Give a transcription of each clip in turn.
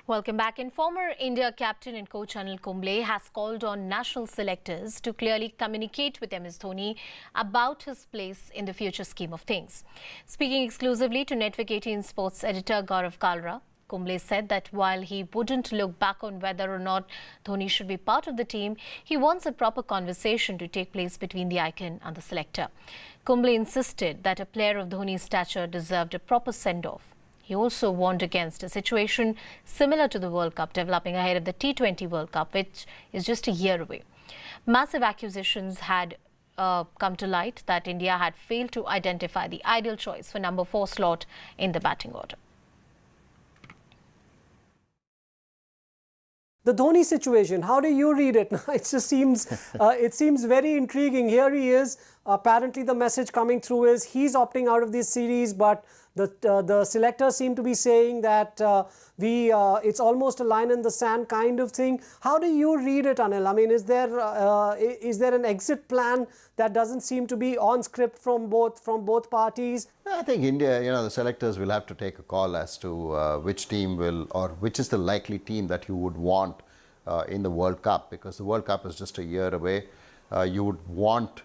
Welcome back. And former India captain and coach Anil Kumble has called on national selectors to clearly communicate with MS Dhoni about his place in the future scheme of things. Speaking exclusively to Network 18 sports editor Gaurav Kalra, Kumble said that while he wouldn't look back on whether or not Dhoni should be part of the team, he wants a proper conversation to take place between the icon and the selector. Kumble insisted that a player of Dhoni's stature deserved a proper send-off. He also warned against a situation similar to the World Cup developing ahead of the T20 World Cup, which is just a year away. Massive accusations had come to light that India had failed to identify the ideal choice for number 4 slot in the batting order. The Dhoni situation, how do you read it? It just seems, it seems very intriguing. Here he is. Apparently the message coming through is he's opting out of this series, but the selectors seem to be saying that it's almost a line in the sand kind of thing. How do you read it, Anil? I mean, is there an exit plan that doesn't seem to be on script from both parties? I think India, the selectors will have to take a call as to which team will, or which is the likely team that you would want in the World Cup, because the World Cup is just a year away. You would want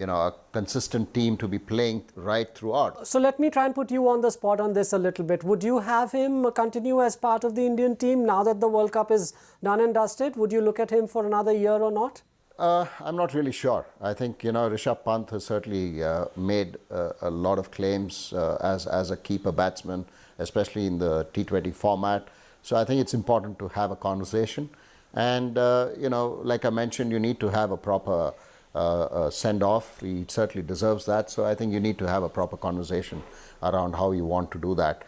a consistent team to be playing right throughout. So let me try and put you on the spot on this a little bit. Would you have him continue as part of the Indian team now that the World Cup is done and dusted? Would you look at him for another year or not? I'm not really sure. I think, Rishabh Pant has certainly made a lot of claims as a keeper batsman, especially in the T20 format. So I think it's important to have a conversation. And, like I mentioned, you need to have a proper send-off. He certainly deserves that. So I think you need to have a proper conversation around how you want to do that.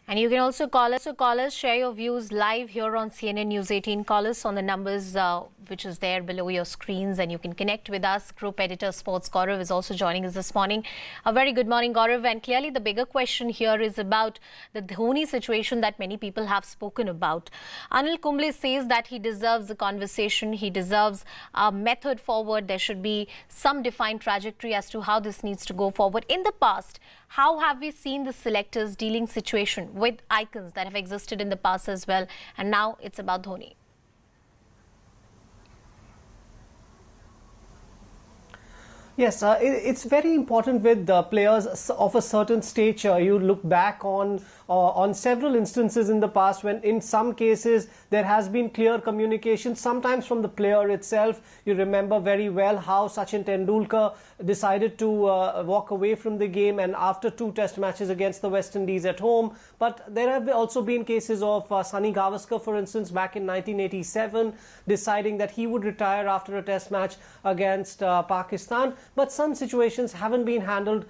And you can also call us, share your views live here on CNN News 18. Call us on the numbers which is there below your screens, and you can connect with us. Group editor Sports Gaurav is also joining us this morning. A very good morning, Gaurav. And clearly the bigger question here is about the Dhoni situation that many people have spoken about. Anil Kumble says that he deserves a conversation. He deserves a method forward. There should be some defined trajectory as to how this needs to go forward. In the past, how have we seen the selectors dealing situation with icons that have existed in the past as well, and now it's about Dhoni? Yes, it's very important with players of a certain stature. You look back on several instances in the past when in some cases there has been clear communication, sometimes from the player itself. You remember very well how Sachin Tendulkar decided to walk away from the game, and after 2 test matches against the West Indies at home. But there have also been cases of Sunny Gavaskar, for instance, back in 1987, deciding that he would retire after a test match against Pakistan. But some situations haven't been handled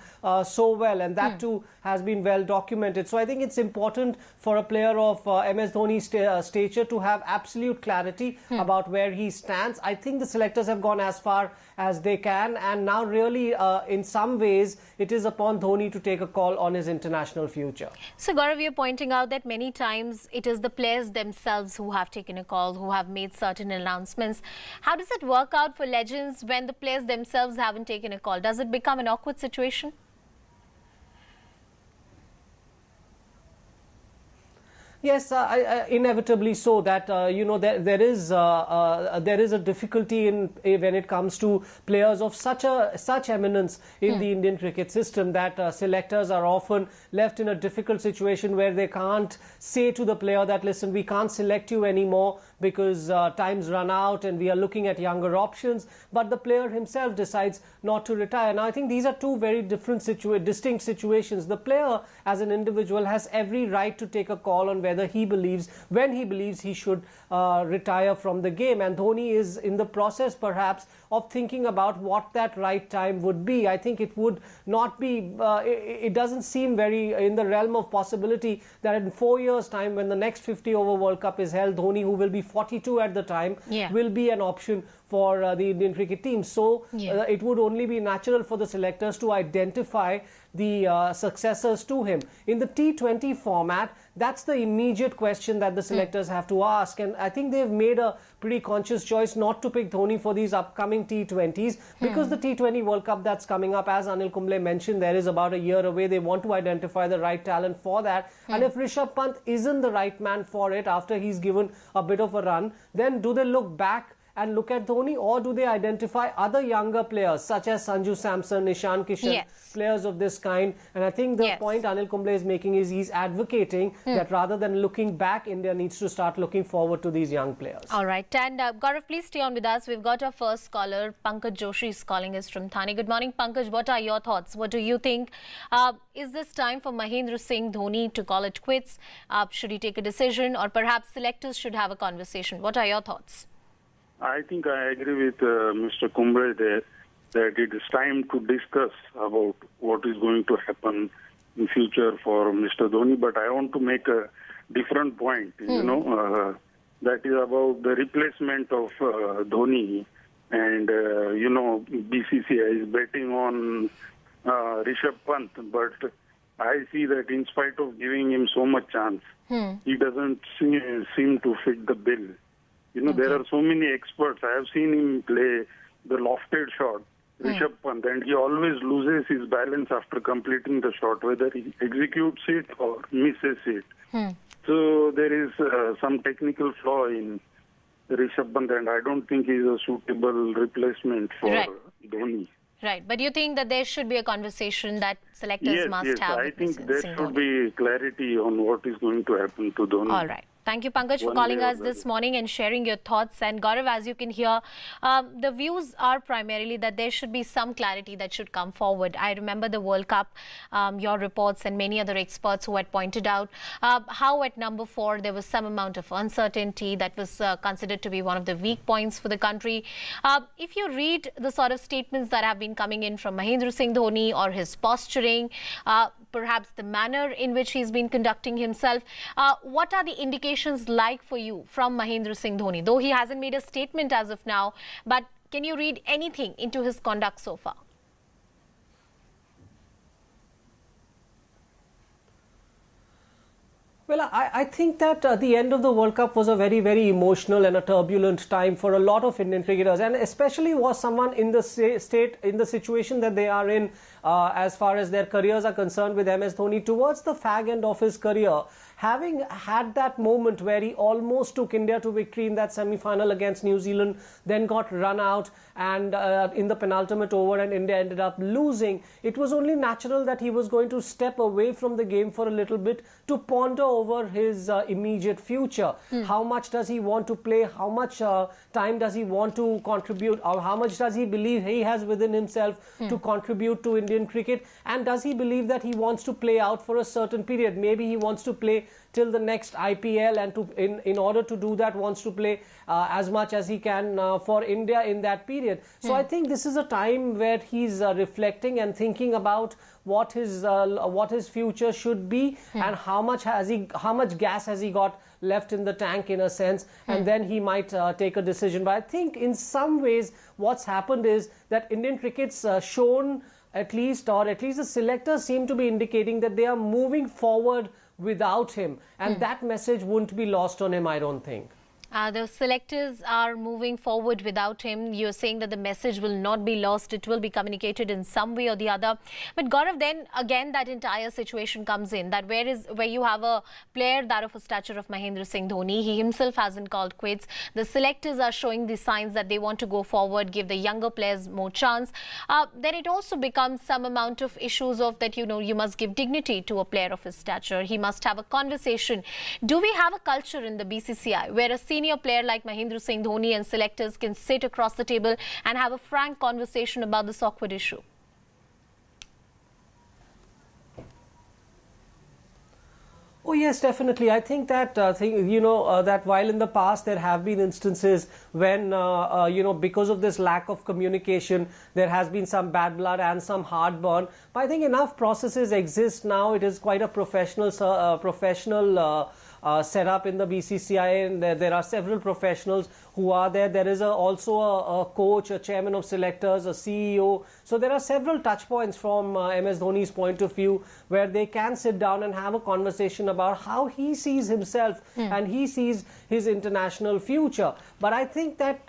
so well, and that too has been well documented. So I think it's important for a player of MS Dhoni's stature to have absolute clarity about where he stands. I think the selectors have gone as far as they can, and now really in some ways it is upon Dhoni to take a call on his international future. So Gaurav, you're pointing out that many times it is the players themselves who have taken a call, who have made certain announcements. How does it work out for legends when the players themselves haven't taken a call? Does it become an awkward situation? Yes, inevitably so. That there is a difficulty in when it comes to players of such eminence in the Indian cricket system, that selectors are often left in a difficult situation where they can't say to the player that, listen, we can't select you anymore because time's run out and we are looking at younger options. But the player himself decides not to retire. Now, I think these are two very different distinct situations. The player as an individual has every right to take a call on whether when he believes he should retire from the game, and Dhoni is in the process perhaps of thinking about what that right time would be. I think it would not be, it doesn't seem very in the realm of possibility that in 4 years' time, when the next 50-over World Cup is held, Dhoni, who will be 42 at the time, will be an option for the Indian cricket team. So it would only be natural for the selectors to identify the successors to him. In the T20 format, that's the immediate question that the selectors have to ask, and I think they've made a pretty conscious choice not to pick Dhoni for these upcoming T20s because the T20 World Cup that's coming up, as Anil Kumble mentioned, there is about a year away. They want to identify the right talent for that, and if Rishabh Pant isn't the right man for it after he's given a bit of a run, then do they look back and look at Dhoni, or do they identify other younger players such as Sanju Samson, Ishan Kishan, players of this kind? And I think the point Anil Kumble is making is he's advocating that rather than looking back, India needs to start looking forward to these young players. All right. And Gaurav, please stay on with us. We've got our first caller. Pankaj Joshi is calling us from Thane. Good morning, Pankaj. What are your thoughts? What do you think? Is this time for Mahendra Singh Dhoni to call it quits? Should he take a decision, or perhaps selectors should have a conversation? What are your thoughts? I think I agree with Mr. Kumble there that it is time to discuss about what is going to happen in future for Mr. Dhoni. But I want to make a different point, that is about the replacement of Dhoni. And, BCCI is betting on Rishabh Pant. But I see that in spite of giving him so much chance, he doesn't seem to fit the bill. There are so many experts. I have seen him play the lofted shot, Rishabh Pant, and he always loses his balance after completing the shot, whether he executes it or misses it. So there is some technical flaw in Rishabh Pant, and I don't think he's a suitable replacement for Dhoni. Right, but you think that there should be a conversation that selectors must have? I think there should be clarity on what is going to happen to Dhoni. All right. Thank you, Pankaj, for calling us this morning and sharing your thoughts. And Gaurav, as you can hear, the views are primarily that there should be some clarity that should come forward. I remember the World Cup, your reports and many other experts who had pointed out how at number 4 there was some amount of uncertainty that was considered to be one of the weak points for the country. If you read the sort of statements that have been coming in from Mahendra Singh Dhoni, or his posturing, perhaps the manner in which he's been conducting himself, what are the indications like for you from Mahendra Singh Dhoni? Though he hasn't made a statement as of now, but can you read anything into his conduct so far? Well, I think that the end of the World Cup was a very, very emotional and a turbulent time for a lot of Indian cricketers, and especially was someone in the situation that they are in as far as their careers are concerned with MS Dhoni towards the fag end of his career. Having had that moment where he almost took India to victory in that semi-final against New Zealand, then got run out and in the penultimate over, and India ended up losing, it was only natural that he was going to step away from the game for a little bit to ponder over his immediate future. How much does he want to play? How much time does he want to contribute? Or how much does he believe he has within himself to contribute to Indian cricket? And does he believe that he wants to play out for a certain period? Maybe he wants to play till the next IPL, and in order to do that wants to play as much as he can for India in that period. So I think this is a time where he's reflecting and thinking about what his future should be, and how much gas has he got left in the tank, in a sense, and then he might take a decision. But I think in some ways what's happened is that Indian cricket's shown, at least the selectors seem to be indicating that they are moving forward without him, and that message wouldn't be lost on him, I don't think. The selectors are moving forward without him. You're saying that the message will not be lost. It will be communicated in some way or the other. But Gaurav, then again that entire situation comes in, that where you have a player that of a stature of Mahendra Singh Dhoni, he himself hasn't called quits. The selectors are showing the signs that they want to go forward, give the younger players more chance. Then it also becomes some amount of issues of that, you must give dignity to a player of his stature. He must have a conversation. Do we have a culture in the BCCI where a senior player like Mahendra Singh Dhoni and selectors can sit across the table and have a frank conversation about this awkward issue? Oh yes, definitely. I think that that while in the past there have been instances when because of this lack of communication there has been some bad blood and some heartburn. But I think enough processes exist now. It is quite a professional set up in the BCCI, and there are several professionals who are there. There is also a coach, a chairman of selectors, a CEO. So there are several touch points from MS Dhoni's point of view where they can sit down and have a conversation about how he sees himself and he sees his international future. But I think that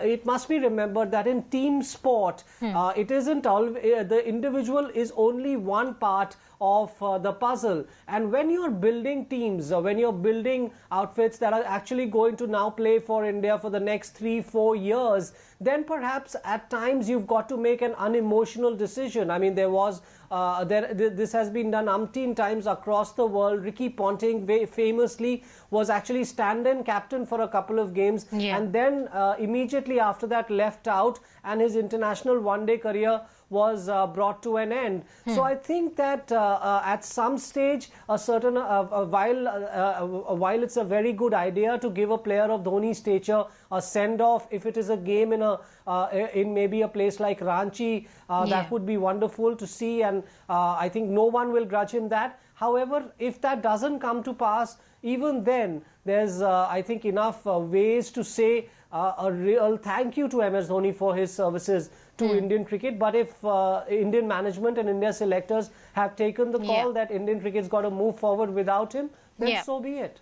it must be remembered that in team sport, it isn't always the individual is only one part of the puzzle. And when you're building teams, when you're building outfits that are actually going to now play for India for the next 3-4 years, then perhaps at times you've got to make an unemotional decision. I mean, this has been done umpteen times across the world. Ricky Ponting famously was actually stand-in captain for a couple of games, and then immediately after that left out, and his international one-day career was brought to an end. So I think that at some stage, a certain while it's a very good idea to give a player of Dhoni's stature a send-off, if it is a game in maybe a place like Ranchi, that would be wonderful to see, and I think no one will grudge him that. However, if that doesn't come to pass, even then there's I think enough ways to say a real thank you to MS Dhoni for his services to Indian cricket. But if Indian management and India selectors have taken the call that Indian cricket's got to move forward without him, then so be it.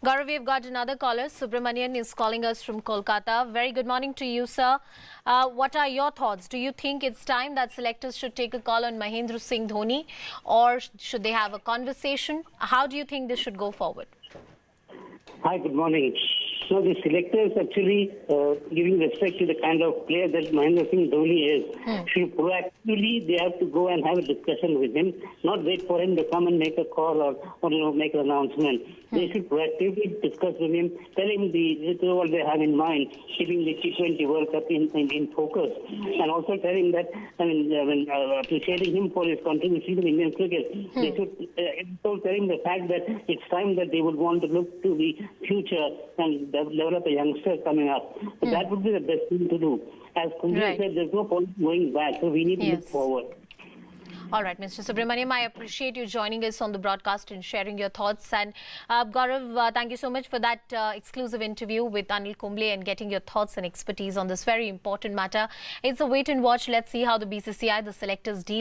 Gaurav, we've got another caller. Subramanian is calling us from Kolkata. Very good morning to you, sir. What are your thoughts? Do you think it's time that selectors should take a call on Mahendra Singh Dhoni, or should they have a conversation? How do you think this should go forward? Hi, good morning. So the selectors actually giving respect to the kind of player that Mahendra Singh Dhoni is, should proactively, they have to go and have a discussion with him, not wait for him to come and make a call or make an announcement. They should proactively discuss with him, tell him what they have in mind, keeping the T20 World Cup in focus, and also tell him that, appreciating him for his contribution to Indian cricket. They should also tell him the fact that it's time that they would want to look to the future and develop a youngster coming up. So that would be the best thing to do. As Kumble said, there's no point going back, so we need to look forward. All right, Mr. Subramaniam, I appreciate you joining us on the broadcast and sharing your thoughts. And Gaurav, thank you so much for that exclusive interview with Anil Kumble and getting your thoughts and expertise on this very important matter. It's a wait and watch. Let's see how the BCCI, the selectors, deal